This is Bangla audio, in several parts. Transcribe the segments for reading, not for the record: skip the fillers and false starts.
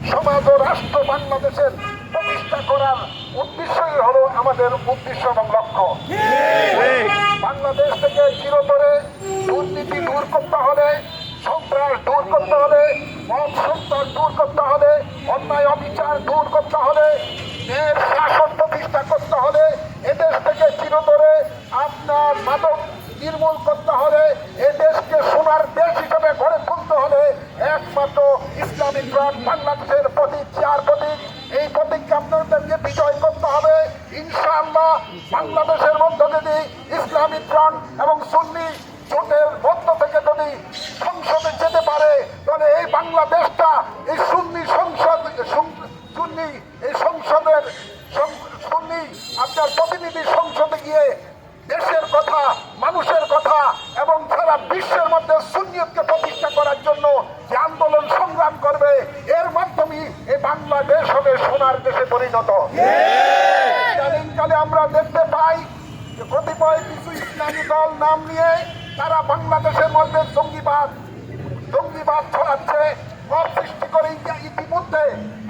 সমাজ ও রাষ্ট্র বাংলাদেশের প্রতিষ্ঠা করার উদ্দেশ্যই হলো আমাদের উদ্দেশ্য এবং লক্ষ্য। বাংলাদেশ থেকে চিরতরে দুর্নীতি দূর করতে হলে, সন্ত্রাস দূর করতে হলে, মদ সন্ত্রাস দূর করতে হলে, অন্যায় অবিচার দূর করতে হলে, ন্যায়ের শাসন প্রতিষ্ঠা করতে হলে, এদেশ থেকে চিরতরে আপনার মাদক নির্মূল করতে হলে, এদেশকে সোনার দেশ হিসেবে গড়ে তুলতে হলে একমাত্র ইসলামিক ফ্রন্ট বাংলাদেশের প্রতীক, চেয়ার প্রতীক, এই প্রতীককে আপনাদেরকে বিজয় করতে হবে। ইনশাআল্লাহ বাংলাদেশের মধ্য যদি ইসলামিক ফ্রন্ট এবং সুন্নি জোটের মধ্য থেকে যদি সংসদে যেতে পারে, তাহলে এই বাংলাদেশটা এই সুন্নি সংসদ, সুন্নি এই সংসদের সুন্নি আপনার প্রতিনিধি সংসদে গিয়ে দেশের কথা, মানুষের কথা এবং সারা বিশ্বের মধ্যে সুন্নিয়তকে প্রতিষ্ঠা করার জন্য যে আন্দোলন সংগ্রাম করবে, এর মাধ্যমে এই বাংলাদেশ হবে সোনার দেশে পরিণত। ইদানিংকালে আমরা দেখতে পাই যে কতিপয় কিছু ইসলামী দল নাম নিয়ে তারা বাংলাদেশের মধ্যে জঙ্গিবাদ ছড়াচ্ছে, সৃষ্টি করে ইতিমধ্যে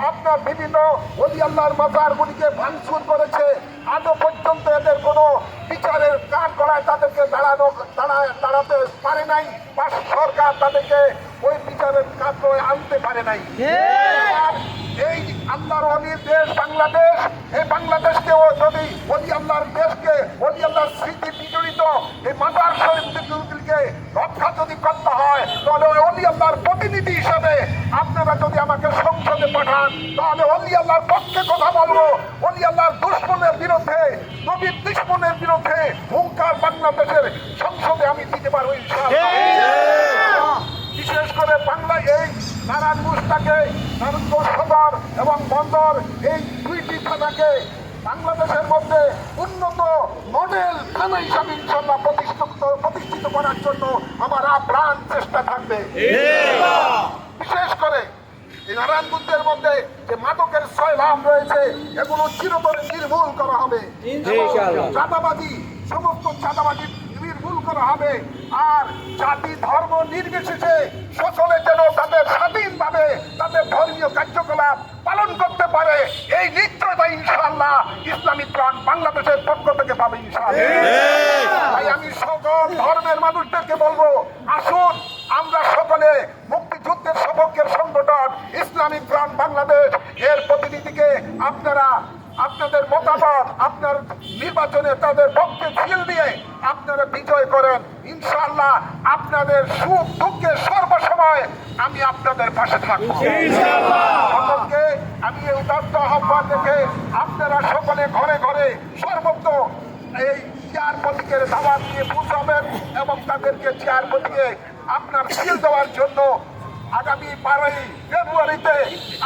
আপনার বিভিন্ন ওলি আল্লাহর মাজারগুলিকে ভাঙচুর করেছে। আজও পর্যন্ত এদের কোনো বিচারের কাঠ গড়ায় তাদেরকে দাঁড়াতে পারে নাই, বা সরকার তাদেরকে ওই বিচারের কাঠ আনতে পারে নাই। এই আল্লাহর অলির দেশ বাংলাদেশ, এই বাংলাদেশকেও যদি ওলি আল্লাহর দেশকে, ওলি আল্লাহর স্মৃতি বিজড়িত এই মাজার শরীফগুলিকে রক্ষা যদি করতে হয়, তাহলে ওলি আল্লাহর প্রতিনিধি হিসাবে আপনারা যদি আমাকে সংসদে পাঠান, তাহলে ওলি আল্লাহর পক্ষে কথা বলবো। ওলি আল্লাহর দুশ্মনের বিরুদ্ধে, নবীর দুশ্মনের বিরুদ্ধে হুঙ্কার বাংলাদেশের সংসদে আমি দিতে পারবো ইনশাআল্লাহ। বিশেষ করে বাংলায় এই নারায়ণগঞ্জটাকে, নারায়ণগঞ্জ সদর এবং বন্দর, এই দুইটি থানাকে বাংলাদেশের মধ্যে উন্নত মডেল থানা হিসাবে ইনশাআল্লাহ প্রতিষ্ঠিত করার জন্য আমার আপ্রাণ চেষ্টা থাকবে। বিশেষ করে এই নারায়ণগঞ্জের মধ্যে যে মাদকের সয়লাভ রয়েছে, এগুলো চিরতরে নির্মূল করা হবে। চাঁদাবাজি, সমস্ত চাঁদাবাজি নির্মূল করা হবে। আর জাতি ধর্ম নির্বিশেষে সকলে যেন তাদের স্বাধীনভাবে তাদের ধর্মীয় কার্যকলাপ পালন করতে পারে, এই নিশ্চয়তা ইনশাআল্লাহ ইসলামিক ফ্রন্ট বাংলাদেশের পক্ষ থেকে পাবে ইনশাআল্লাহ। তাই আমি সকল ধর্মের মানুষদেরকে বলবো, আসুন আমরা সকলে মুক্তিযুদ্ধের সপক্ষের সংগঠন ইসলামিক ফ্রন্ট বাংলাদেশ এর প্রতিনিধিকে আপনাদের মতামত, আপনার নির্বাচনে তাদের পক্ষে ছিল দিয়ে আপনারা বিজয় করেন। ইনশাআল্লাহ আপনাদের সুখ দুঃখের সর্বসময় আমি আপনাদের পাশে থাকবো। সকলকে আমি এই উদাত্ত আহ্বান দেখে আপনারা সকলে ঘরে ঘরে সর্বত্র এই চেয়ার প্রতীকের দাওয়াত নিয়ে পৌঁছাবেন এবং তাদেরকে চেয়ার প্রতীকে আপনার সিল দেওয়ার জন্য আগামী 12ই ফেব্রুয়ারিতে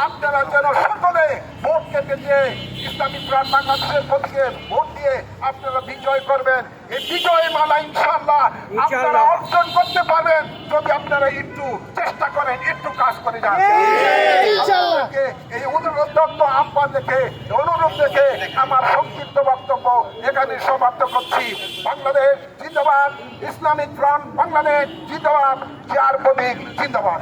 আপনারা যেন সকলে ভোট কেটে দিয়ে ইসলামিক ফ্রন্ট বাংলাদেশের প্রতীকে ভোট দিয়ে আপনারা বিজয় করবেন। এই বিজয় মালা ইনশাআল্লাহ আপনারা অর্জন করতে পারবেন যদি আপনারা একটু চেষ্টা করেন, একটু কাজ করে যান। এই অনুরোধ আহ্বান দেখে, অনুরোধ দেখে আমার সংক্ষিপ্ত বক্তব্য এখানে সমাপ্ত করছি। বাংলাদেশ জিন্দাবাদ, ইসলামিক ফ্রন্ট বাংলাদেশ জিন্দাবাদ, চেয়ার প্রতীক জিন্দাবাদ।